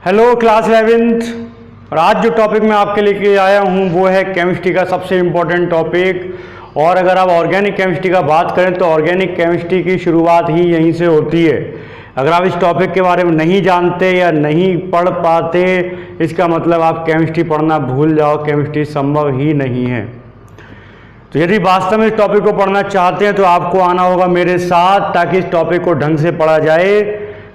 Hello class 11th। और आज जो टॉपिक मैं आपके लेके आया हूँ वो है केमिस्ट्री का सबसे इम्पोर्टेंट टॉपिक। और अगर आप ऑर्गेनिक केमिस्ट्री का बात करें तो ऑर्गेनिक केमिस्ट्री की शुरुआत ही यहीं से होती है। अगर आप इस टॉपिक के बारे में नहीं जानते या नहीं पढ़ पाते, इसका मतलब आप केमिस्ट्री पढ़ना भूल जाओ, केमिस्ट्री संभव ही नहीं है। तो यदि वास्तव में इस टॉपिक को पढ़ना चाहते हैं तो आपको आना होगा मेरे साथ, ताकि इस टॉपिक को ढंग से पढ़ा जाए,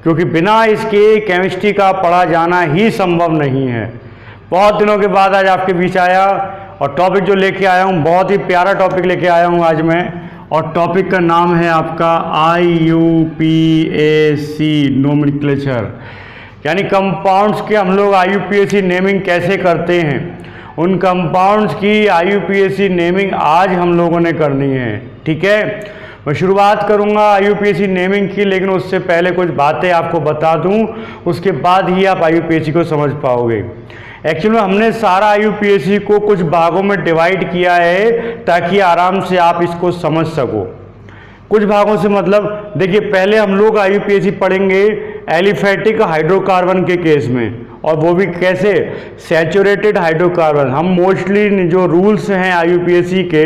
क्योंकि बिना इसके केमिस्ट्री का पढ़ा जाना ही संभव नहीं है। बहुत दिनों के बाद आज आपके बीच आया और टॉपिक जो लेके आया हूँ बहुत ही प्यारा टॉपिक लेके आया हूँ आज मैं। और टॉपिक का नाम है आपका IUPAC नोमेनक्लेचर, यानी कंपाउंड्स के हम लोग IUPAC नेमिंग कैसे करते हैं। उन कंपाउंड्स की IUPAC नेमिंग आज हम लोगों ने करनी है। ठीक है, मैं शुरुआत करूंगा IUPAC नेमिंग की, लेकिन उससे पहले कुछ बातें आपको बता दूं, उसके बाद ही आप IUPAC को समझ पाओगे। एक्चुअली हमने सारा IUPAC को कुछ भागों में डिवाइड किया है ताकि आराम से आप इसको समझ सको। कुछ भागों से मतलब देखिए, पहले हम लोग IUPAC पढ़ेंगे एलिफेटिक हाइड्रोकार्बन के केस में, और वो भी कैसे, सैचुरेटेड हाइड्रोकार्बन। हम मोस्टली जो रूल्स हैं IUPAC के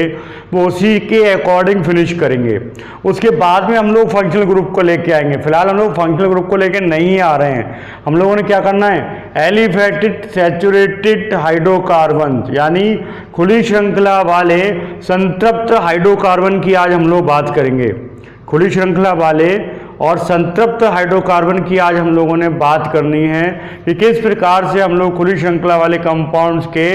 वो उसी के अकॉर्डिंग फिनिश करेंगे। उसके बाद में हम लोग फंक्शनल ग्रुप को लेके आएंगे। फिलहाल हम लोग फंक्शनल ग्रुप को लेके नहीं आ रहे हैं। हम लोगों ने क्या करना है, एलिफेटिक सैचुरेटेड हाइड्रोकार्बन यानी खुली श्रृंखला वाले संतृप्त हाइड्रोकार्बन की आज हम लोग बात करेंगे। खुली श्रृंखला वाले और संतृप्त हाइड्रोकार्बन की आज हम लोगों ने बात करनी है कि किस प्रकार से हम लोग खुली श्रृंखला वाले कंपाउंड्स के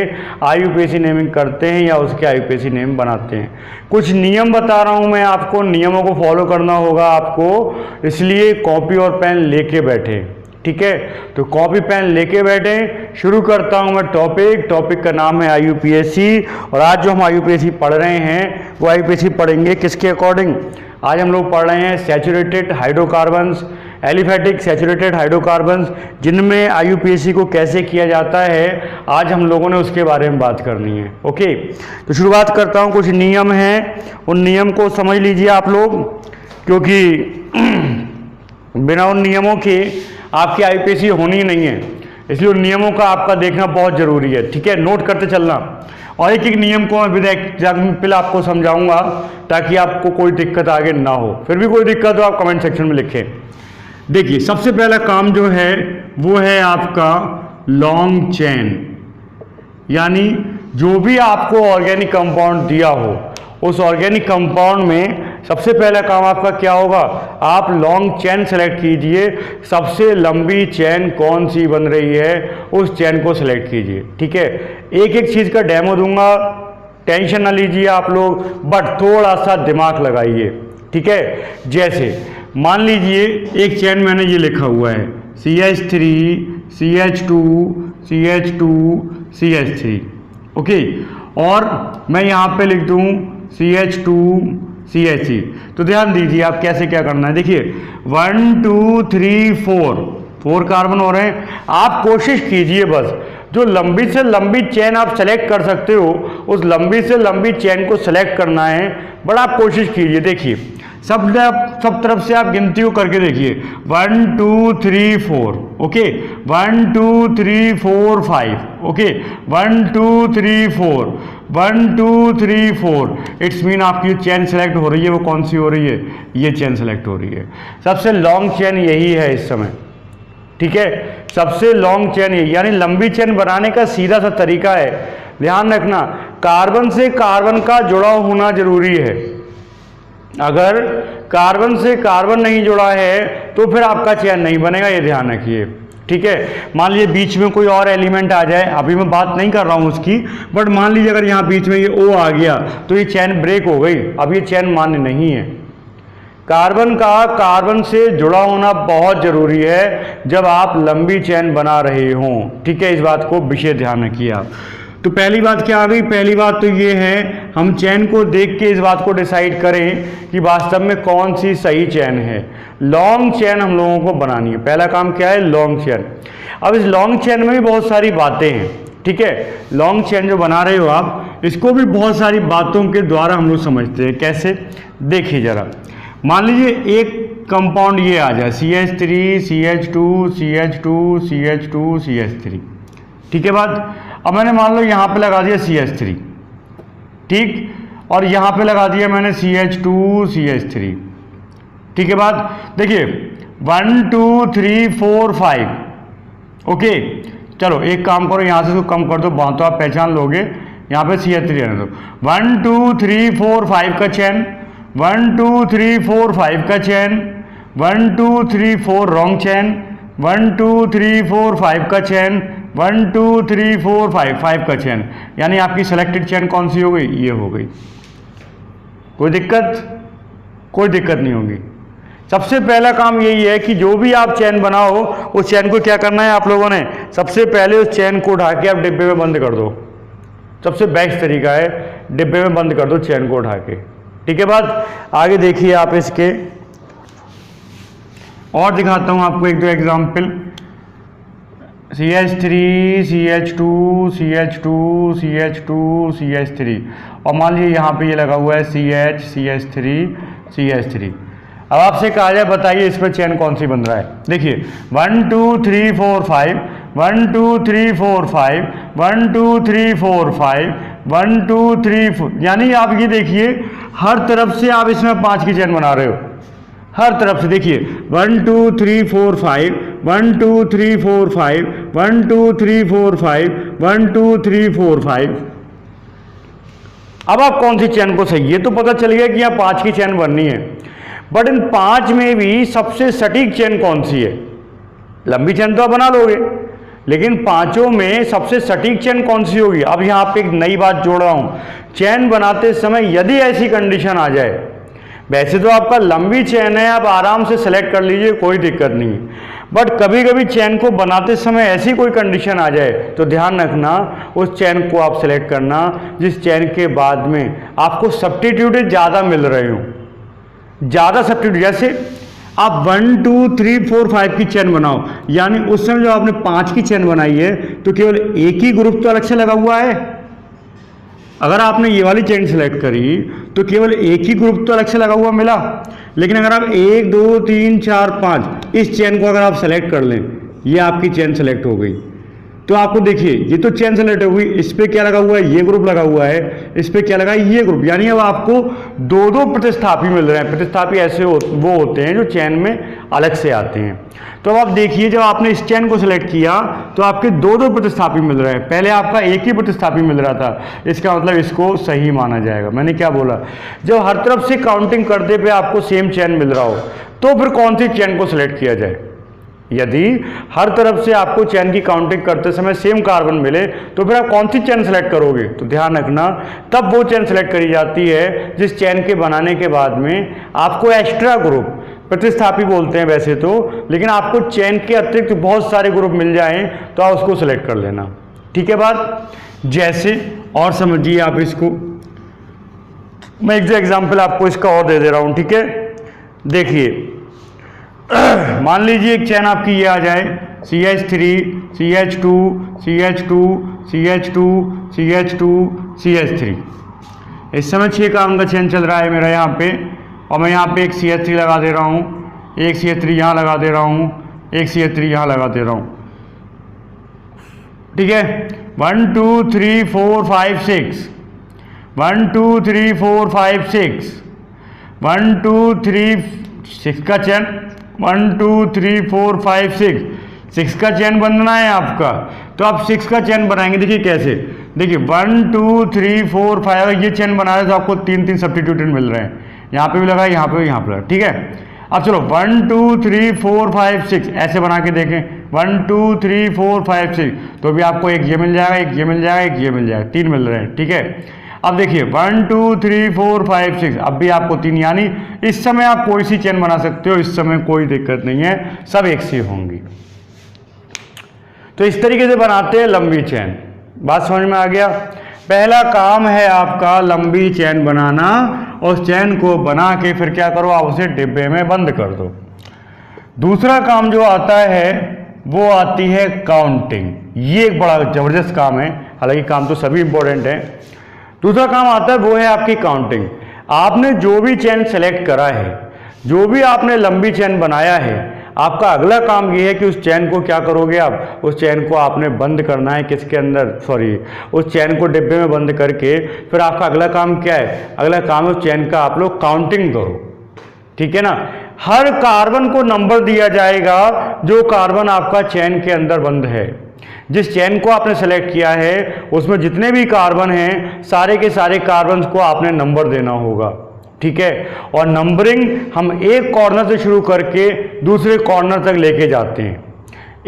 IUPAC नेमिंग करते हैं या उसके IUPAC नेम बनाते हैं। कुछ नियम बता रहा हूं मैं आपको, नियमों को फॉलो करना होगा आपको, इसलिए कॉपी और पेन लेके बैठे। ठीक है, तो कॉपी पेन लेके बैठे। शुरू करता हूं मैं टॉपिक का नाम है IUPAC। और आज जो हम IUPAC पढ़ रहे हैं वो IUPAC पढ़ेंगे किसके अकॉर्डिंग। आज हम लोग पढ़ रहे हैं saturated hydrocarbons, aliphatic saturated hydrocarbons, जिनमें IUPAC को कैसे किया जाता है आज हम लोगों ने उसके बारे में बात करनी है। ओके, तो शुरुआत करता हूं। कुछ नियम हैं, उन नियम को समझ लीजिए आप लोग, क्योंकि बिना उन नियमों के आपकी IUPAC होनी नहीं है, इसलिए उन नियमों का आपका देखना बहुत ज़रूरी है। ठीक है, नोट करते चलना। और एक एक नियम को मैं विद एग्जाम्पल आपको समझाऊंगा ताकि आपको कोई दिक्कत आगे ना हो। फिर भी कोई दिक्कत हो आप कमेंट सेक्शन में लिखें। देखिए, सबसे पहला काम जो है वो है आपका लॉन्ग चेन, यानी जो भी आपको ऑर्गेनिक कंपाउंड दिया हो उस ऑर्गेनिक कंपाउंड में सबसे पहला काम आपका क्या होगा, आप लॉन्ग चेन सेलेक्ट कीजिए। सबसे लंबी चेन कौन सी बन रही है उस चेन को सेलेक्ट कीजिए। ठीक है, एक एक चीज़ का डेमो दूंगा, टेंशन ना लीजिए आप लोग, बट थोड़ा सा दिमाग लगाइए। ठीक है, जैसे मान लीजिए एक चेन मैंने ये लिखा हुआ है CH3 CH2 CH2 CH3। Okay, और मैं यहाँ पे लिख दूँ CH2 CH3। तो ध्यान दीजिए आप कैसे क्या करना है। देखिए 1 2 3 4 कार्बन हो रहे हैं। आप कोशिश कीजिए बस जो लंबी से लंबी चेन आप सेलेक्ट कर सकते हो उस लंबी से लंबी चेन को सेलेक्ट करना है। बड़ा आप कोशिश कीजिए। देखिए सब तरफ से आप गिनती को करके देखिए 1 2 3 4। ओके, 1 2 3 4 5। ओके, 1 2 3 4 1 2 3 4। इट्स मीन आपकी चेन सेलेक्ट हो रही है वो कौन सी हो रही है, ये चेन सेलेक्ट हो रही है। सबसे लॉन्ग चेन यही है इस समय। ठीक है, सबसे लॉन्ग चेन यही, यानी लंबी चेन बनाने का सीधा सा तरीका है। ध्यान रखना, कार्बन से कार्बन का जुड़ाव होना जरूरी है। अगर कार्बन से कार्बन नहीं जुड़ा है तो फिर आपका चेन नहीं बनेगा, ये ध्यान रखिए। ठीक है, मान लीजिए बीच में कोई और एलिमेंट आ जाए, अभी मैं बात नहीं कर रहा हूं उसकी, बट मान लीजिए अगर यहाँ बीच में ये O आ गया तो ये चेन ब्रेक हो गई, अब ये चेन मान्य नहीं है। कार्बन का कार्बन से जुड़ा होना बहुत जरूरी है जब आप लंबी चेन बना रहे हों। ठीक है, इस बात को विशेष ध्यान रखिए आप। तो पहली बात क्या आ गई, पहली बात तो ये है हम चेन को देख के इस बात को डिसाइड करें कि वास्तव में कौन सी सही चेन है। लॉन्ग चेन हम लोगों को बनानी है। पहला काम क्या है, लॉन्ग चेन। अब इस लॉन्ग चेन में भी बहुत सारी बातें हैं। ठीक है, लॉन्ग चेन जो बना रहे हो आप, इसको भी बहुत सारी बातों के द्वारा हम लोग समझते हैं। कैसे, देखिए जरा, मान लीजिए एक कंपाउंड ये आ जाए CH3 CH2 CH2 CH2 CH3, ठीक है बात। अब मैंने मान लो यहाँ पे लगा दिया CH3, ठीक, और यहाँ पे लगा दिया मैंने CH2 CH3, ठीक है बात। देखिए 1 2 3 4 5, ओके। चलो एक काम करो, यहाँ से इसको कम कर दो, तो आप पहचान लोगे, यहाँ पे CH3 रहने दो। 1 2 3 4 5 का चेन, 1 2 3 4 5 का चेन, 1 2 3 4 रॉन्ग चेन, 1 2 3 4 5 का चेन, 1 2 3 4 5 का चेन। यानी आपकी सेलेक्टेड चेन कौन सी हो गई? ये हो गई। कोई दिक्कत? कोई दिक्कत नहीं होगी। सबसे पहला काम यही है कि जो भी आप चेन बनाओ, उस चेन को क्या करना है आप लोगों ने, सबसे पहले उस चेन को उठा के आप डिब्बे में बंद कर दो। सबसे बेस्ट तरीका है, डिब्बे में बंद कर दो चेन को उठा के, ठीक है बात। आगे देखिए आप इसके, और दिखाता हूं आपको एक दो example. CH3 CH2 CH2 CH2 CH3, और मान लीजिए यहाँ पे ये लगा हुआ है CH CH3 CH3। अब आपसे कहा जाए बताइए इस पर चेन कौन सी बन रहा है। देखिए 1 2 3 4 5, 1 2 3 4 5, 1 2 3 4 5, 1 2 3 4, यानी आप ये देखिए हर तरफ से आप इसमें 5 की चेन बना रहे हो, हर तरफ से। देखिए 1 2 3 4 5, 1 2 3 4 5, 1 2 3 4 5, 1 2 3 4 5। अब आप कौन सी चेन को सही है तो पता चल गया कि यहाँ 5 की चेन बननी है, बट इन 5 में भी सबसे सटीक चेन कौन सी है? लंबी चेन तो आप बना लोगे, लेकिन 5 में सबसे सटीक चेन कौन सी होगी? अब यहाँ पे एक नई बात जोड़ रहा हूं, चेन बनाते समय यदि ऐसी कंडीशन आ जाए, वैसे तो आपका लंबी चेन है, आप आराम से सेलेक्ट कर लीजिए, कोई दिक्कत नहीं है, बट कभी कभी चेन को बनाते समय ऐसी कोई कंडीशन आ जाए तो ध्यान रखना उस चेन को आप सेलेक्ट करना जिस चेन के बाद में आपको सब्स्टिट्यूट ज़्यादा मिल रहे हो। ज़्यादा सब्स्टिट्यूट, जैसे आप 1 2 3 4 5 की चेन बनाओ, यानी उस समय जब आपने 5 की चेन बनाई है तो केवल एक ही ग्रुप तो अलग से लगा हुआ है। अगर आपने ये वाली चेन सेलेक्ट करी तो केवल एक ही ग्रुप तो अलग से लगा हुआ मिला, लेकिन अगर आप 1 2 3 4 5 इस चेन को अगर आप सेलेक्ट कर लें, ये आपकी चेन सेलेक्ट हो गई, तो आपको देखिए ये तो चेन सेलेक्ट हो गई, इस पे क्या लगा हुआ है? ये ग्रुप लगा हुआ है, इस पे क्या लगा है? ये ग्रुप। यानी अब आपको दो दो प्रतिस्थापी मिल रहे हैं। प्रतिस्थापी ऐसे वो होते हैं जो चेन में अलग से आते हैं। तो अब आप देखिए जब आपने इस चेन को सिलेक्ट किया तो आपके दो दो प्रतिस्थापी मिल रहे हैं, पहले आपका एक ही प्रतिस्थापी मिल रहा था, इसका मतलब इसको सही माना जाएगा। मैंने क्या बोला? जब हर तरफ से काउंटिंग करते पे आपको सेम चेन मिल रहा हो तो फिर कौन सी चेन को सिलेक्ट किया जाए? यदि हर तरफ से आपको चेन की काउंटिंग करते समय सेम कार्बन मिले तो फिर आप कौन सी चेन सेलेक्ट करोगे? तो ध्यान रखना तब वो चेन सेलेक्ट करी जाती है जिस चेन के बनाने के बाद में आपको एक्स्ट्रा ग्रुप, प्रतिस्थापी बोलते हैं वैसे तो, लेकिन आपको चेन के अतिरिक्त बहुत सारे ग्रुप मिल जाएं तो आप उसको सिलेक्ट कर लेना, ठीक है बात। जैसे और समझिए आप इसको, मैं एक एग्जाम्पल आपको इसका और दे दे रहा हूं, ठीक है। देखिए मान लीजिए एक चेन आपकी ये आ जाए CH3 CH2 CH2 CH2 CH2 CH3। इस समय 6 कार्बन का चेन चल रहा है मेरा यहाँ पे, और मैं यहाँ पे एक CH3 लगा दे रहा हूँ, एक CH3 यहाँ लगा दे रहा हूँ, एक CH3 यहाँ लगा दे रहा हूँ, ठीक है। 1 2 3 4 5 6, 1 2 3 4 5 6, 1 2 3 6 का चेन, 1 2 3 4 5 6 का चेन बनना है आपका। तो आप 6 का चेन बनाएंगे, देखिए कैसे। देखिए 1 2 3 4 5, अगर ये चेन बना रहे तो आपको 3 सब्स्टिट्यूटेंट मिल रहे हैं, यहाँ पे भी लगा, यहाँ पे भी, यहाँ पे लगा, ठीक है। अब चलो 1 2 3 4 5 6 ऐसे बना के देखें, 1 2 3 4 5 6, तो भी आपको एक ये मिल जाएगा, एक ये मिल जाएगा, एक ये मिल जाएगा, 3 मिल रहे हैं, ठीक है। अब देखिए 1 2 3 4 5 6, अब भी आपको 3, यानी इस समय आप कोई सी चेन बना सकते हो, इस समय कोई दिक्कत नहीं है, सब एक सी होंगी। तो इस तरीके से बनाते हैं लंबी चेन। बात समझ में आ गया? पहला काम है आपका लंबी चेन बनाना, और उस चेन को बना के फिर क्या करो, आप उसे डिब्बे में बंद कर दो। दूसरा काम जो आता है वो आती है काउंटिंग। ये एक बड़ा जबरदस्त काम है, हालांकि काम तो सभी इंपॉर्टेंट है। दूसरा काम आता है वो है आपकी काउंटिंग। आपने जो भी चेन सेलेक्ट करा है जो भी आपने लंबी चेन बनाया है, आपका अगला काम ये है कि उस चेन को क्या करोगे आप, उस चेन को आपने बंद करना है किसके अंदर, सॉरी, उस चेन को डिब्बे में बंद करके फिर आपका अगला काम क्या है, अगला काम है उस चेन का आप लोग काउंटिंग करो। ठीक है ना। हर कार्बन को नंबर दिया जाएगा जो कार्बन आपका चेन के अंदर बंद है। जिस चेन को आपने सेलेक्ट किया है उसमें जितने भी कार्बन हैं सारे के सारे कार्बन को आपने नंबर देना होगा। ठीक है। और नंबरिंग हम एक कॉर्नर से शुरू करके दूसरे कॉर्नर तक लेके जाते हैं।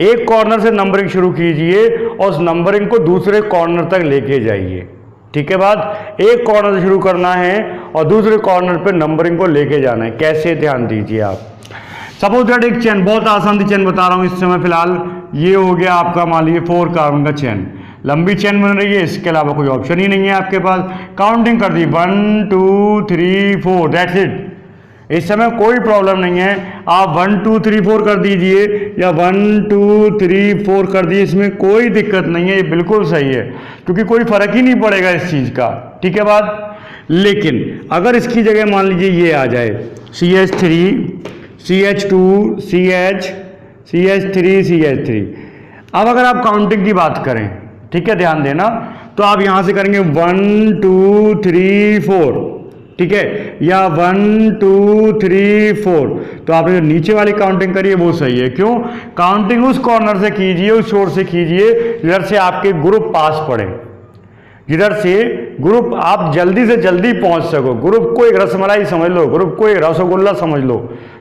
एक कॉर्नर से नंबरिंग शुरू कीजिए और उस नंबरिंग को दूसरे कॉर्नर तक लेके जाइए। ठीक है बात, एक कॉर्नर से शुरू करना है और दूसरे कॉर्नर पे नंबरिंग को लेके जाना है। कैसे, ध्यान दीजिए आप। सपोज दैट एक चेन, बहुत आसान सी चेन बता रहा हूँ इस समय फिलहाल, ये हो गया आपका मान लीजिए 4 कार्बन का चेन, लंबी चेन बन रही है, इसके अलावा कोई ऑप्शन ही नहीं है आपके पास। काउंटिंग कर दी 1 2 3 4, दैट्स इट। इस समय कोई प्रॉब्लम नहीं है, आप 1 2 3 4 कर दीजिए या 1 2 3 4 कर दीजिए, इसमें कोई दिक्कत नहीं है, ये बिल्कुल सही है, क्योंकि कोई फर्क ही नहीं पड़ेगा इस चीज़ का। ठीक है बात। लेकिन अगर इसकी जगह मान लीजिए ये आ जाए CH3 CH2 CH3 CH3, अब अगर आप काउंटिंग की बात करें, ठीक है, ध्यान देना, तो आप यहां से करेंगे 1 2 3 4, ठीक है, या 1 2 3 4, तो आपने जो नीचे वाली काउंटिंग करी है वो सही है। क्यों? काउंटिंग उस कॉर्नर से कीजिए, उस छोर से कीजिए जिधर से आपके ग्रुप पास पड़े, जिधर से ग्रुप आप जल्दी से जल्दी पहुंच सको। ग्रुप को एक रसमलाई समझ लो, ग्रुप को एक रसगुल्ला समझ लो।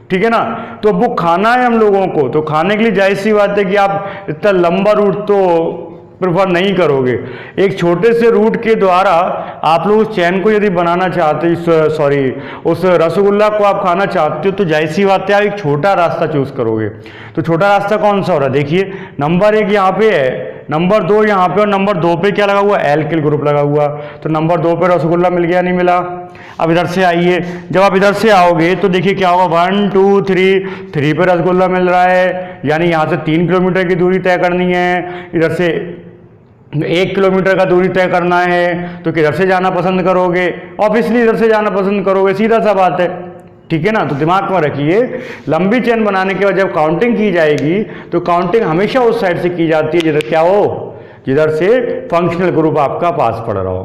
ठीक है ना। तो वो खाना है हम लोगों को, तो खाने के लिए जाहिर सी बात है कि आप इतना लंबा रूट तो प्रेफर नहीं करोगे। एक छोटे से रूट के द्वारा आप लोग उस चैन को यदि बनाना चाहते हो, सॉरी, उस रसगुल्ला को आप खाना चाहते हो, तो जाहिर सी बात है आप एक छोटा रास्ता चूज करोगे। तो छोटा रास्ता कौन सा हो रहा है? देखिए, नंबर 1 यहाँ पे है, नंबर 2 यहाँ पे, और नंबर 2 पे क्या लगा हुआ? एल्किल ग्रुप लगा हुआ। तो नंबर 2 पे रसगुल्ला मिल गया, नहीं मिला? अब इधर से आइए, जब आप इधर से आओगे तो देखिए क्या होगा, 1 2 3 पे रसगुल्ला मिल रहा है, यानी यहाँ से 3 किलोमीटर की दूरी तय करनी है, इधर से 1 किलोमीटर का दूरी तय करना है, तो किधर से जाना पसंद करोगे? ऑब्वियसली इधर से जाना पसंद करोगे, सीधा सा बात है। ठीक है ना। तो दिमाग में रखिए, लंबी चेन बनाने के बाद जब काउंटिंग की जाएगी तो काउंटिंग हमेशा उस साइड से की जाती है जिधर क्या हो, जिधर से फंक्शनल ग्रुप आपका पास पड़ रहा हो।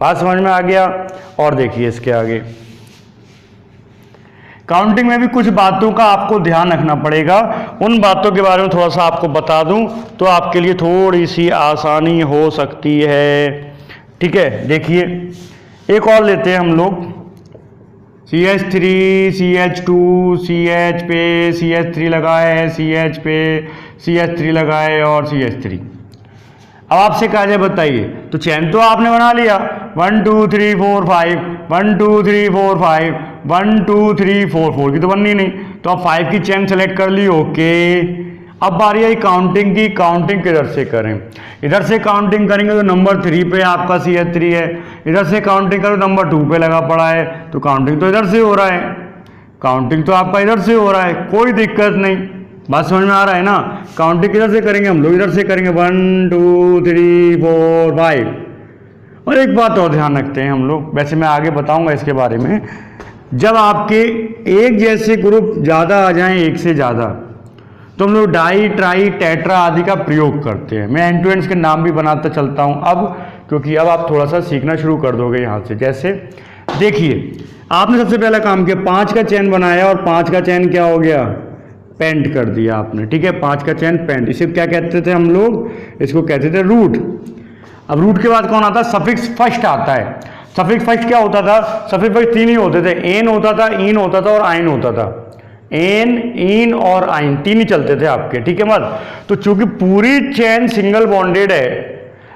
बात समझ में आ गया? और देखिए इसके आगे काउंटिंग में भी कुछ बातों का आपको ध्यान रखना पड़ेगा। उन बातों के बारे में थोड़ा सा आपको बता दूं तो आपके लिए थोड़ी सी आसानी हो सकती है। ठीक है, देखिए एक और लेते हैं हम लोग, CH3 CH2 CH पे CH3 लगाए, CH पे CH3 लगाए और CH3। अब आपसे कहा जाए बताइए, तो चैन तो आपने बना लिया 1 2 3 4 5, 1 2 3 4 5, 1 2 3 4, 4 की तो बननी नहीं, तो आप 5 की चैन सेलेक्ट कर ली। ओके, अब बारी आई काउंटिंग की। काउंटिंग किधर से करें? इधर से काउंटिंग करेंगे तो नंबर 3 पे आपका CH3 है, इधर से काउंटिंग करो नंबर 2 पे लगा पड़ा है, तो काउंटिंग तो इधर से हो रहा है, काउंटिंग तो आपका इधर से हो रहा है, कोई दिक्कत नहीं। बात समझ में आ रहा है ना? काउंटिंग किधर से करेंगे हम लोग? इधर से करेंगे 1 2 3 4 5। और एक बात और ध्यान रखते हैं हम लोग, वैसे मैं आगे बताऊंगा इसके बारे में, जब आपके एक जैसे ग्रुप ज़्यादा आ जाएं, एक से ज़्यादा, तो हम लोग डाई ट्राई टेट्रा आदि का प्रयोग करते हैं। मैं एंड टू एंड्स के नाम भी बनाता चलता हूं अब, क्योंकि अब आप थोड़ा सा सीखना शुरू कर दोगे यहाँ से। जैसे देखिए, आपने सबसे पहला काम किया, 5 का चैन बनाया और 5 का चैन क्या हो गया? पेंट कर दिया आपने। ठीक है, 5 का चैन पेंट, इसे क्या कहते थे हम लोग? इसको कहते थे रूट। अब रूट के बाद कौन आता है? सफिक्स फर्स्ट आता है। सफिक्स फर्स्ट क्या होता था? सफिक्स फर्स्ट 3 ही होते थे, एन होता था, इन होता था और आइन होता था। एन, इन और आइन 3 ही चलते थे आपके। ठीक है मत? तो चूंकि पूरी चैन सिंगल बॉन्डेड है,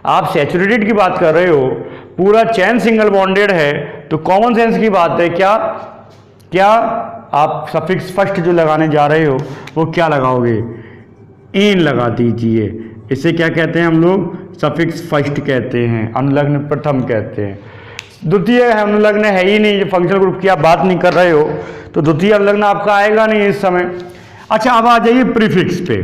आप सैचुरेटेड की बात कर रहे हो, पूरा चैन सिंगल बॉन्डेड है, तो कॉमन सेंस की बात है, क्या आप सफिक्स फर्स्ट जो लगाने जा रहे हो वो क्या लगाओगे? इन लगा दीजिए। इसे क्या कहते हैं हम लोग? सफिक्स फर्स्ट कहते हैं, अनुलग्न प्रथम कहते हैं। द्वितीय अनुलग्न है ही नहीं, जो फंक्शनल ग्रुप की आप बात नहीं कर रहे हो, तो द्वितीय अनुलग्न आपका आएगा नहीं इस समय। अच्छा, अब आ जाइए प्रीफिक्स पे।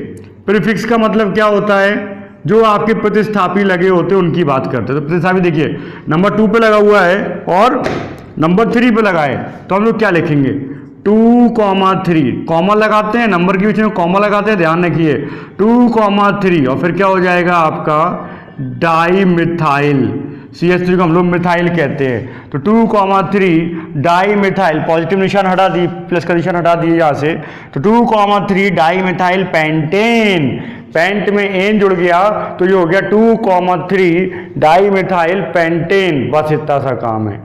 प्रीफिक्स का मतलब क्या होता है? जो आपके प्रतिस्थापी लगे होते हैं उनकी बात करते हैं। तो प्रतिस्थापी देखिए, नंबर 2 पे लगा हुआ है और नंबर 3 पे लगा है, तो हम लोग क्या लिखेंगे? 2,3 कॉमा लगाते हैं, नंबर के बीच में कॉमा लगाते हैं, ध्यान रखिए 2,3 और फिर क्या हो जाएगा आपका डाई मिथाइल, CH3 को हम लोग मिथाइल कहते हैं। तो 2,3 डाई मिथाइल, पॉजिटिव निशान हटा दी, प्लस का निशान हटा दिए यहाँ से, तो 2,3 डाई मिथाइल पेंटेन, पेंट में एन जुड़ गया तो ये हो गया 2,3 डाई मिथाइल पेंटेन। बस इतना सा काम है,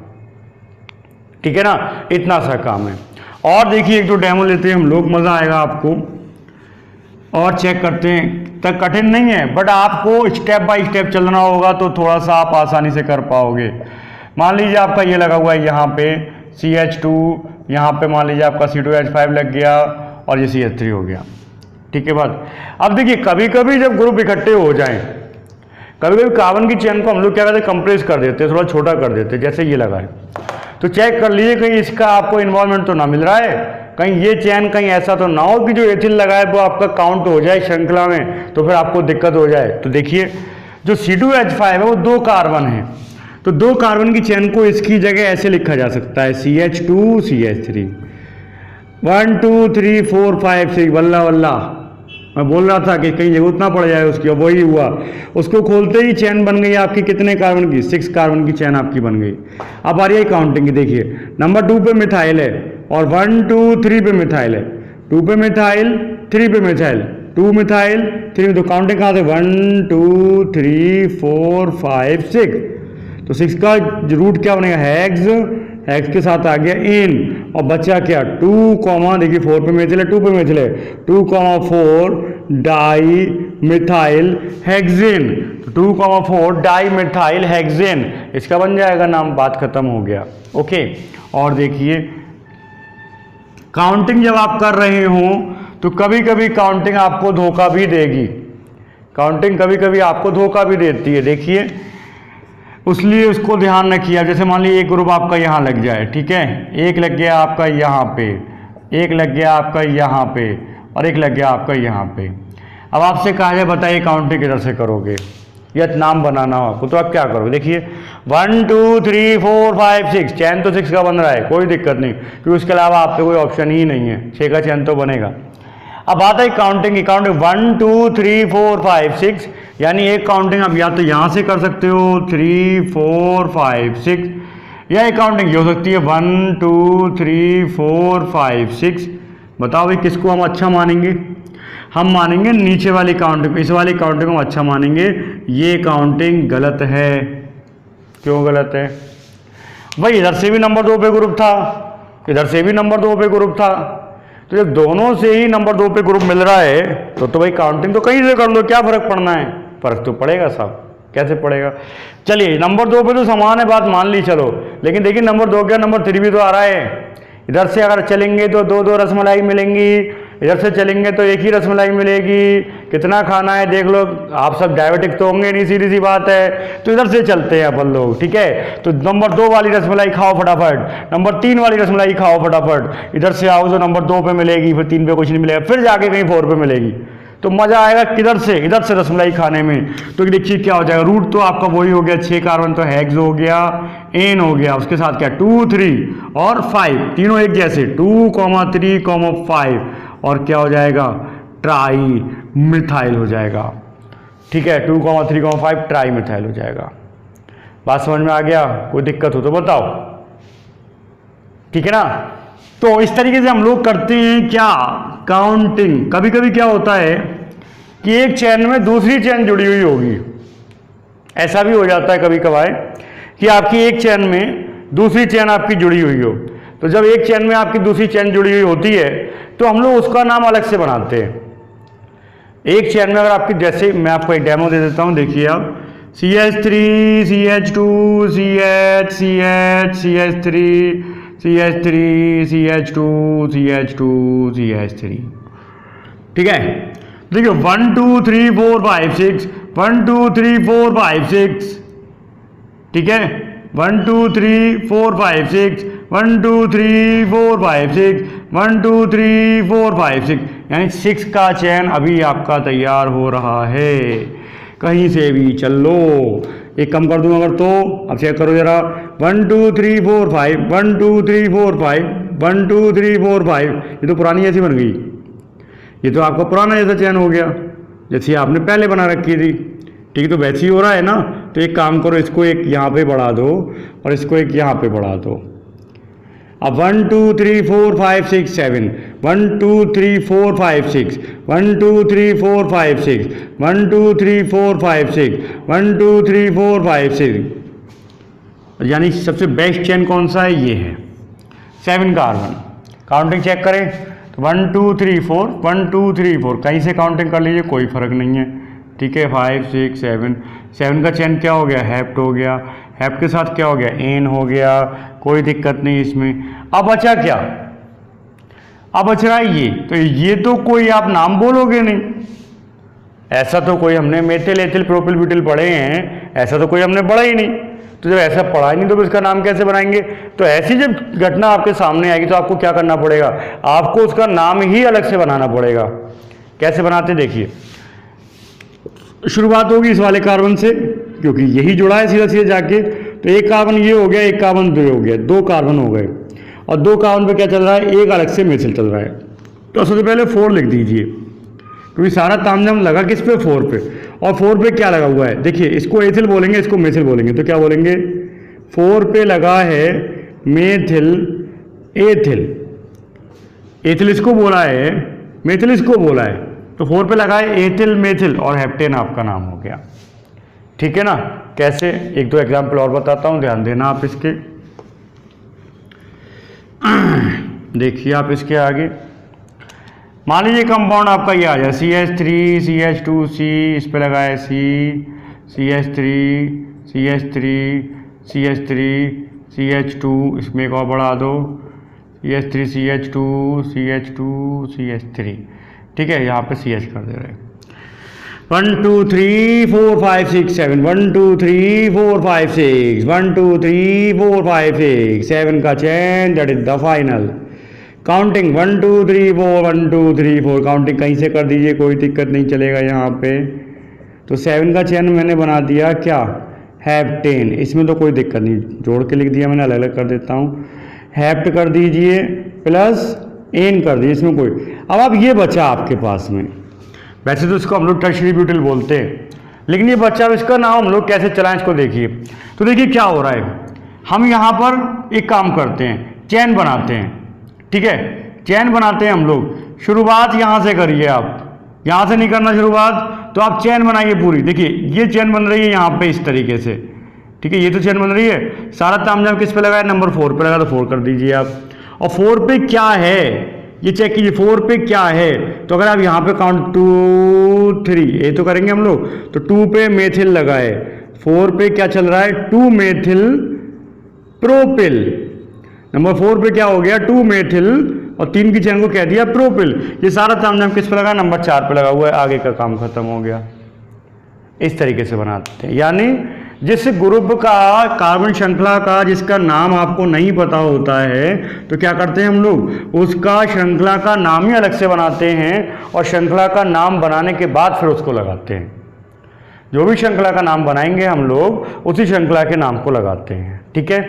ठीक है ना, इतना सा काम है। और देखिए एक जो डेमो लेते हैं हम लोग, मजा आएगा आपको, और चेक करते हैं। तक कठिन नहीं है, बट आपको स्टेप बाय स्टेप चलना होगा तो थोड़ा सा आप आसानी से कर पाओगे। मान लीजिए आपका ये लगा हुआ है यहाँ पे CH2, यहाँ पे मान लीजिए आपका C2H5 लग गया और ये CH3 हो गया, ठीक है बात। अब देखिए कभी कभी जब ग्रुप इकट्ठे हो जाएं, कभी कभी कार्बन की चेन को हम लोग क्या करते हैं, कंप्रेस कर देते हैं, थोड़ा छोटा कर देते हैं, जैसे ये लगा है। तो चेक कर लीजिए कहीं इसका आपको इन्वॉल्वमेंट तो ना मिल रहा है, कहीं ये चेन कहीं ऐसा तो ना हो कि जो एथिल लगा है वो आपका काउंट हो जाए श्रृंखला में, तो फिर आपको दिक्कत हो जाए। तो देखिए जो C2H5 है वो 2 कार्बन है, तो 2 कार्बन की चेन को इसकी जगह ऐसे लिखा जा सकता है CH2 CH3, 1 2 3 4 5 6, वल्ला वल्ला मैं बोल रहा था कि कहीं जरूरत ना पड़ जाए उसकी, और वही हुआ। उसको खोलते ही चेन बन गई आपकी कितने कार्बन की, 6 कार्बन की चेन आपकी बन गई। अब आ रही है काउंटिंग की, देखिए नंबर 2 पे मिथाइल है और 1 2 3 पे मिथाइल है, 2 पे मिथाइल 3 पे मिथाइल, 2 मिथाइल 3, तो काउंटिंग कहाँ से 1 2 3 4 5 6, तो 6 का रूट क्या बनेगा हेक्स, हेक्स के साथ आ गया इन, और बचा क्या 2, देखिए 4 पे मिथिल है, 2 पे मिथिल है, 2,4 di methyl hexane, 2,4 di methyl hexane, इसका बन जाएगा नाम, बात खत्म हो गया। ओके, और देखिए काउंटिंग जब आप कर रहे हो तो कभी कभी काउंटिंग आपको धोखा भी देगी, काउंटिंग कभी कभी आपको धोखा भी देती है, देखिए उसलिए उसको ध्यान रखिए। जैसे मान लीजिए एक ग्रुप आपका यहाँ लग जाए, ठीक है, एक लग गया आपका यहाँ पे, एक लग गया आपका यहाँ पे, और एक लग गया आपका यहाँ पे। अब आपसे कहा जाए बताइए काउंटिंग किधर से करोगे, या नाम बनाना हो आपको, तो आप क्या करोगे, देखिए 1 2 3 4 5 6, चैन तो 6 का बन रहा है, कोई दिक्कत नहीं, क्योंकि उसके अलावा आप पे कोई ऑप्शन ही नहीं है, 6 का चैन तो बनेगा। अब आता है काउंटिंग की, काउंटिंग 1 2 3 4 5 6, यानी एक काउंटिंग आप या तो यहाँ से कर सकते हो 3 4 5 6, या एक काउंटिंग ये हो सकती है 1 2 3 4 5 6। बताओ भाई किसको हम अच्छा मानेंगे, हम मानेंगे नीचे वाली काउंटिंग, इस वाली काउंटिंग को हम अच्छा मानेंगे। ये काउंटिंग गलत है, क्यों गलत है भाई, इधर से भी नंबर 2 पे ग्रुप था, इधर से भी नंबर 2 पे ग्रुप था, तो जब दोनों से ही नंबर 2 पे ग्रुप मिल रहा है तो भाई काउंटिंग तो कहीं से कर लो, क्या फर्क पड़ना है, फर्क तो पड़ेगा साहब, कैसे पड़ेगा। चलिए नंबर 2 पे तो समान है, बात मान ली चलो, लेकिन देखिए नंबर 2 क्या नंबर 3 भी तो आ रहा है। इधर से अगर चलेंगे तो 2 रसमलाई मिलेंगी, इधर से चलेंगे तो एक ही रसमलाई मिलेगी, कितना खाना है देख लो, आप सब डायबिटिक तो होंगे नहीं, सीधी सी बात है, तो इधर से चलते हैं अपन लोग, ठीक है। तो नंबर 2 वाली रसमलाई खाओ फटाफट, नंबर 3 वाली रसमलाई खाओ फटाफट, इधर से आओ तो नंबर 2 पे मिलेगी, फिर 3 पे कुछ नहीं मिलेगा, फिर जाके कहीं 4 पे मिलेगी, तो मजा आएगा किधर से, इधर से रसमलाई खाने में। तो देखिए क्या हो जाएगा, रूट तो आपका वही हो गया 6 कार्बन, तो हेक्स हो गया, एन हो गया, उसके साथ क्या 2 3 और 5, तीनों एक जैसे 2, 3, 5, और क्या हो जाएगा ट्राई मिथाइल हो जाएगा, ठीक है, 2, 3, 5 ट्राई मिथाइल हो जाएगा। बात समझ में आ गया, कोई दिक्कत हो तो बताओ, ठीक है ना। तो इस तरीके से हम लोग करते हैं क्या, काउंटिंग। कभी कभी क्या होता है कि एक चेन में दूसरी चेन जुड़ी हुई होगी, ऐसा भी हो जाता है कभी कभार कि आपकी एक चेन में दूसरी चेन आपकी जुड़ी हुई हो, तो जब एक चेन में आपकी दूसरी चेन जुड़ी हुई होती है तो हम लोग उसका नाम अलग से बनाते हैं। एक चेन में अगर आपकी, जैसे मैं आपको एक डेमो दे देता हूं, देखिए आप CH3 CH2 CH CH CH3 CH3 CH2 CH2 CH3, ठीक है। देखिए 1 2 3 4 5 6, 1 2 3 4 5 6, ठीक है, 1 2 3 4 5 6, 1 2 3 4 5 6, 1 2 3 4 5 6, यानी 6 का चैन अभी आपका तैयार हो रहा है, कहीं से भी चल लो। एक कम कर दूंगा अगर, तो अब चेक करो जरा, 1 2 3 4 5, 1 2 3 4 5, 1 2 3 4 5, ये तो पुरानी ऐसी बन गई, ये तो आपका पुराना जैसा चैन हो गया जैसे आपने पहले बना रखी थी। ठीक है, तो वैसे ही हो रहा है ना। तो एक काम करो, इसको एक यहाँ पे बढ़ा दो और इसको एक यहाँ पे बढ़ा दो। अब 1 2 3 4 5 6 7, 1 2 3 4 5 6, 1 2 3 4 5 6, 1 2 3 4 5 6, 1 2 3 4 5 6, यानी सबसे बेस्ट चेन कौन सा है? ये है 7 कार्बन। काउंटिंग चेक करें तो 1 2 3 4, 1 2 3 4, कहीं से काउंटिंग कर लीजिए, कोई फर्क नहीं है। ठीक है, 5 6 7, 7 का चेन क्या हो गया? हेप्ट हो गया। हेप्ट के साथ क्या हो गया? एन हो गया, कोई दिक्कत नहीं इसमें। अब बचा क्या? अब बच रहा है ये, तो ये तो कोई आप नाम बोलोगे नहीं, ऐसा तो कोई हमने मेथिल एथिल प्रोपिल ब्यूटिल पढ़े हैं, ऐसा तो कोई हमने पढ़ा ही नहीं। तो जब ऐसा पढ़ा ही नहीं तो इसका नाम कैसे बनाएंगे? तो ऐसी जब घटना आपके सामने आएगी तो आपको क्या करना पड़ेगा? आपको उसका नाम ही अलग से बनाना पड़ेगा। कैसे बनाते देखिए। शुरुआत होगी इस वाले कार्बन से, क्योंकि यही जुड़ा है सीधा सीधा जाके। तो एक कार्बन ये हो गया, एक कार्बन दो हो गया, 2 कार्बन हो गए। और 2 कार्बन पे क्या चल रहा है? एक अलग से मेथिल चल रहा है। तो सबसे पहले 4 लिख दीजिए, क्योंकि सारा तामझाम लगा किस पे? 4 पे। और 4 पे क्या लगा हुआ है? देखिए, इसको एथिल बोलेंगे, इसको मेथिल बोलेंगे, तो क्या बोलेंगे? 4 पे लगा है मेथिल एथिल, एथिल इसको बोला है, मेथिल इसको बोला है, तो 4 पे लगा है एथिल मेथिल और हेप्टेन आपका नाम हो गया। ठीक है ना? कैसे? एक दो एग्जाम्पल और बताता हूं, ध्यान देना आप इसके। देखिए आप इसके आगे, मान लीजिए कंपाउंड आपका ये आ जाए CH3 CH2C, इस पे लगा है C, CH3 CH3 CH3 CH2, इसमें एक और बढ़ा दो CH3 CH2 CH2 CH3। ठीक है, यहाँ पे CH कर दे रहे हैं। 1 2 3 4 5 6 7, 1 2 3 4 5 6, 1 2 3 4 5 6, 7 का chain, that is the final. Counting 1 2 3 4, 1 2 3 4, counting कहीं से कर दीजिए, कोई दिक्कत नहीं चलेगा यहाँ पे। तो 7 का चेन मैंने बना दिया क्या? हेप्टेन। इसमें तो कोई दिक्कत नहीं, जोड़ के लिख दिया मैंने, अलग अलग कर देता हूँ। हेप्ट कर दीजिए प्लस एन कर दीजिए, इसमें कोई। अब आप ये बचा आपके पास में, वैसे तो इसको हम लोग टर्शियरी ब्यूटिल बोलते हैं, लेकिन ये बच्चा, अब इसका नाम हम लोग कैसे चलाएं इसको देखिए। तो देखिए क्या हो रहा है, हम यहाँ पर एक काम करते हैं, चैन बनाते हैं। ठीक है, चैन बनाते हैं हम लोग। शुरुआत यहाँ से करिए आप, यहाँ से नहीं करना शुरुआत, तो आप चैन बनाइए पूरी। देखिए ये चैन बन रही है यहाँ पे इस तरीके से। ठीक है, ये तो चैन बन रही है, सारा तामझाम किस पे लगा है? नंबर 4 पे लगा, तो 4 कर दीजिए आप। और 4 पे क्या है ये चेक कीजिए, 4 पे क्या है। तो अगर आप यहाँ पे काउंट 2 3 ये तो करेंगे हम लोग, तो 2 पे मेथिल लगा है, 4 पे क्या चल रहा है? 2 मेथिल प्रोपिल। नंबर 4 पे क्या हो गया? 2 मेथिल, और 3 की चैन को कह दिया प्रोपिल। ये सारा तामझाम किस पे लगा? नंबर 4 पे लगा हुआ है, आगे का काम खत्म हो गया। इस तरीके से बनाते हैं, यानी जिस ग्रुप का, कार्बन श्रृंखला का जिसका नाम आपको नहीं पता होता है, तो क्या करते हैं हम लोग? उसका श्रृंखला का नाम ही अलग से बनाते हैं, और श्रृंखला का नाम बनाने के बाद फिर उसको लगाते हैं। जो भी श्रृंखला का नाम बनाएंगे हम लोग उसी श्रृंखला के नाम को लगाते हैं। ठीक है,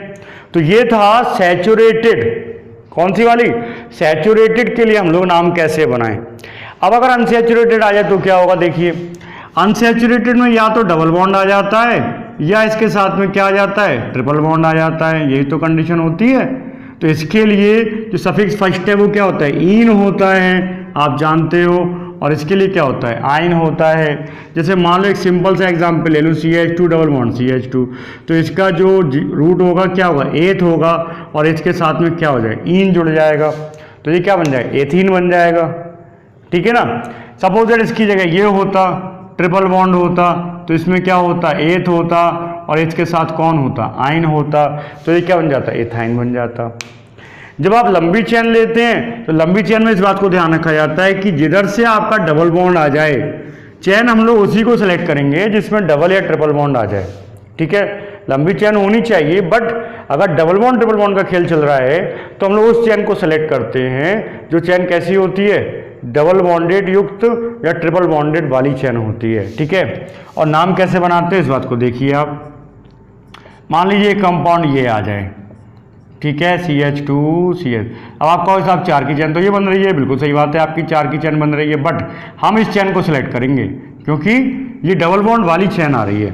तो ये था सैचुरेटेड। कौन सी वाली? सैचुरेटेड के लिए हम लोग नाम कैसे बनाएं। अब अगर अनसैचुरेटेड आ जाए तो क्या होगा? देखिए, अनसैचुरेटेड में या तो डबल बॉन्ड आ जाता है, या इसके साथ में क्या आ जाता है? ट्रिपल बॉन्ड आ जाता है। यही तो कंडीशन होती है। तो इसके लिए जो सफिक्स फर्स्ट है वो क्या होता है? ईन होता है, आप जानते हो। और इसके लिए क्या होता है? आइन होता है। जैसे मान लो एक सिंपल सा एग्जांपल ले लो, CH2 डबल बॉन्ड CH2, तो इसका जो रूट होगा क्या होगा? एथ होगा, और इसके साथ में क्या हो जाएगा? ईन जुड़ जाएगा, तो ये क्या बन जाएगा? एथीन बन जाएगा। ठीक है ना? सपोज दैट इसकी जगह ये होता, ट्रिपल बॉन्ड होता, तो इसमें क्या होता? एथ होता, और इसके साथ कौन होता? आइन होता, तो ये क्या बन जाता? एथाइन बन जाता। जब आप लंबी चेन लेते हैं तो लंबी चेन में इस बात को ध्यान रखा जाता है कि जिधर से आपका डबल बॉन्ड आ जाए, चेन हम लोग उसी को सिलेक्ट करेंगे जिसमें डबल या ट्रिपल बॉन्ड आ जाए। ठीक है, लंबी चेन होनी चाहिए, बट अगर डबल बॉन्ड ट्रिपल बॉन्ड का खेल चल रहा है तो हम लोग उस चेन को सिलेक्ट करते हैं जो चेन कैसी होती है? डबल बॉन्डेड युक्त या ट्रिपल बॉन्डेड वाली चेन होती है। ठीक है, और नाम कैसे बनाते हैं इस बात को देखिए आप। मान लीजिए कंपाउंड ये आ जाए, ठीक है, CH2CH। अब आपका हिसाब 4 की चैन तो ये बन रही है, बिल्कुल सही बात है, आपकी 4 की चैन बन रही है, बट हम इस चैन को सिलेक्ट करेंगे क्योंकि ये डबल बॉन्ड वाली चैन आ रही है।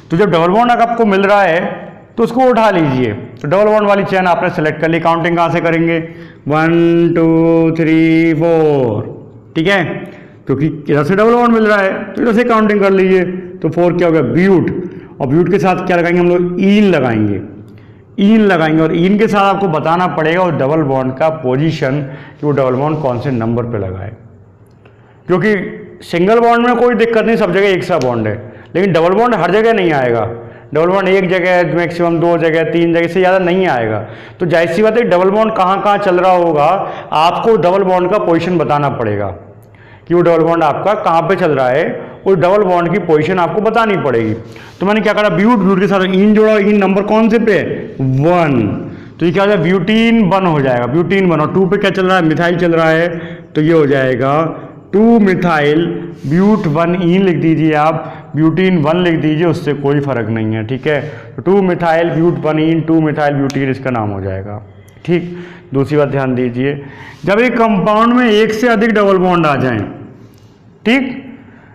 तो जब डबल बॉन्ड आपको मिल रहा है तो उसको उठा लीजिए। तो डबल बॉन्ड वाली चैन आपने सेलेक्ट कर ली। काउंटिंग कहाँ से करेंगे? 1 2 3 4, ठीक है, क्योंकि इधर से डबल बॉन्ड मिल रहा है तो इधर से काउंटिंग कर लीजिए। तो 4 क्या हो गया? ब्यूट। और ब्यूट के साथ क्या लगाएंगे हम लोग? ईन लगाएंगे, ईन लगाएंगे। और ईन के साथ आपको बताना पड़ेगा उस डबल बॉन्ड का पोजीशन कि वो डबल बॉन्ड कौन से नंबर पे लगा है, क्योंकि सिंगल बॉन्ड में कोई दिक्कत नहीं, सब जगह एक सा बॉन्ड है, लेकिन डबल बॉन्ड हर जगह नहीं आएगा। डबल बॉन्ड एक जगह, मैक्सिमम 2 जगह, 3 जगह से ज़्यादा नहीं आएगा। तो जाहिर सी बात है डबल बॉन्ड कहाँ कहाँ चल रहा होगा, आपको डबल बॉन्ड का पोजीशन बताना पड़ेगा कि वो डबल बॉन्ड आपका कहाँ पे चल रहा है, उस डबल बॉन्ड की पोजीशन आपको बतानी पड़ेगी। तो मैंने क्या करा? ब्यूट, ब्यूट के साथ इन जोड़ा। इन नंबर कौन से पे? 1। तो ये क्या हो जाएगा? ब्यूटीन 1 हो जाएगा, ब्यूटीन 1। और 2 पे क्या चल रहा है? मिथाइल चल रहा है, तो ये हो जाएगा 2 मिथाइल ब्यूट 1 इन लिख दीजिए आप, ब्यूटीन 1 लिख दीजिए, उससे कोई फर्क नहीं है, ठीक है। तो 2 methyl but 1 ene, 2 methyl butene इसका नाम हो जाएगा, ठीक। दूसरी बात ध्यान दीजिए, जब एक कंपाउंड में एक से अधिक डबल बॉन्ड आ जाएं, ठीक,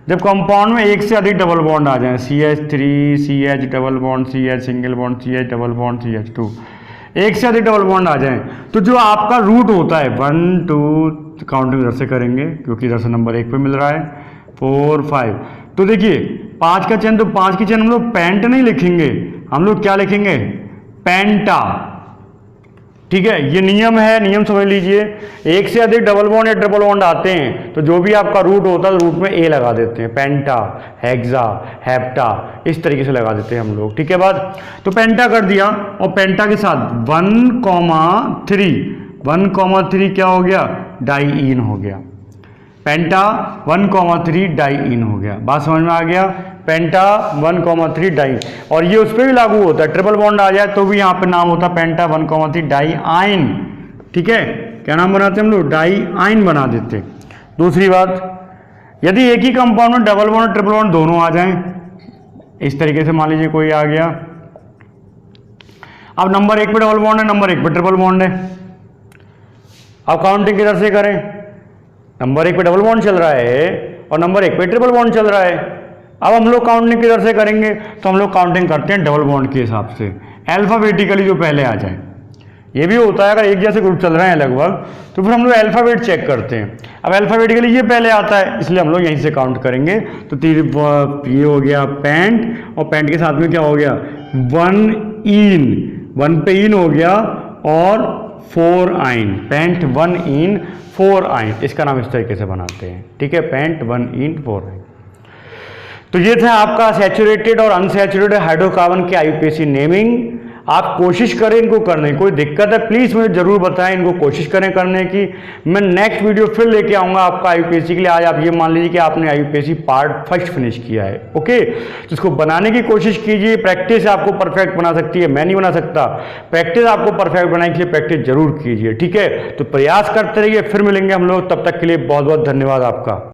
जब कंपाउंड में एक से अधिक डबल बॉन्ड आ जाएं, CH3 CH double bond CH single bond CH double bond CH2, एक से अधिक डबल बॉन्ड आ जाएं, तो जो आपका रूट होता है 1 2, काउंटिंग इधर से करेंगे क्योंकि इधर से नंबर 1 पे मिल रहा है, 4 5। तो देखिए 5 का चैन, तो 5 की चैन हम लोग पेंट नहीं लिखेंगे, हम लोग क्या लिखेंगे? पेंटा, ठीक है। ये नियम है, नियम समझ लीजिए। एक से अधिक डबल बॉन्ड या ट्रिपल बॉन्ड आते हैं तो जो भी आपका रूट होता है रूट में ए लगा देते हैं, पेंटा, हेक्सा, हेप्टा, इस तरीके से लगा देते हैं हम लोग, ठीक है बात। तो पेंटा कर दिया, और पेंटा के साथ 1,3 क्या हो गया? डाईइन हो गया। पेंटा 1,3 डाईइन हो गया। बात समझ में आ गया? पेंटा 1,3 डाई। और ये उस पर भी लागू होता है, ट्रिपल बॉन्ड आ जाए तो भी यहाँ पे नाम होता है पेंटा 1,3 डाईआइन, ठीक है। क्या नाम बनाते हैं हम लोग? डाईआइन बना देते हैं। दूसरी बात, यदि एक ही कंपाउंड में डबल बॉन्ड और ट्रिपल बॉन्ड दोनों आ जाएं, इस तरीके से मान लीजिए कोई आ गया, अब नंबर 1 पे डबल बॉन्ड है, नंबर 1 पे ट्रिपल बॉन्ड है। अब काउंटिंग किधर से करें? नंबर 1 पे डबल बॉन्ड चल रहा है और नंबर 1 पे ट्रिपल बॉन्ड चल रहा है। अब हम लोग काउंटिंग किधर से करेंगे? तो हम लोग काउंटिंग करते हैं डबल बॉन्ड के हिसाब से, अल्फाबेटिकली जो पहले आ जाए। ये भी होता है अगर एक जैसे ग्रुप चल रहे हैं लगभग, तो फिर हम लोग अल्फाबेट चेक करते हैं। अब अल्फाबेटिकली ये पहले आता है, इसलिए हम लोग यहीं से काउंट करेंगे। तो ये हो गया पेंट, और पेंट के साथ में क्या हो गया? 1 इन, 1 पे इन हो गया, और 4 आइन, पेंट 1 इन 4 आइन, इसका नाम इस तरीके से बनाते हैं, ठीक है, पेंट 1 इन 4 आइन। तो ये था आपका सैचुरेटेड और अनसैचुरेटेड हाइड्रोकार्बन के IUPAC नेमिंग। आप कोशिश करें इनको करने की, कोई दिक्कत है प्लीज़ मुझे ज़रूर बताएं, इनको कोशिश करें करने की। मैं नेक्स्ट वीडियो फिर लेके आऊँगा आपका IUPAC के लिए। आज आप ये मान लीजिए कि आपने IUPAC पार्ट 1 फिनिश किया है, ओके। तो इसको बनाने की कोशिश कीजिए, प्रैक्टिस आपको परफेक्ट बना सकती है, मैं नहीं बना सकता। प्रैक्टिस आपको परफेक्ट बनाने के लिए प्रैक्टिस जरूर कीजिए, ठीक है। तो प्रयास करते रहिए, फिर मिलेंगे हम लोग, तब तक के लिए बहुत बहुत धन्यवाद आपका।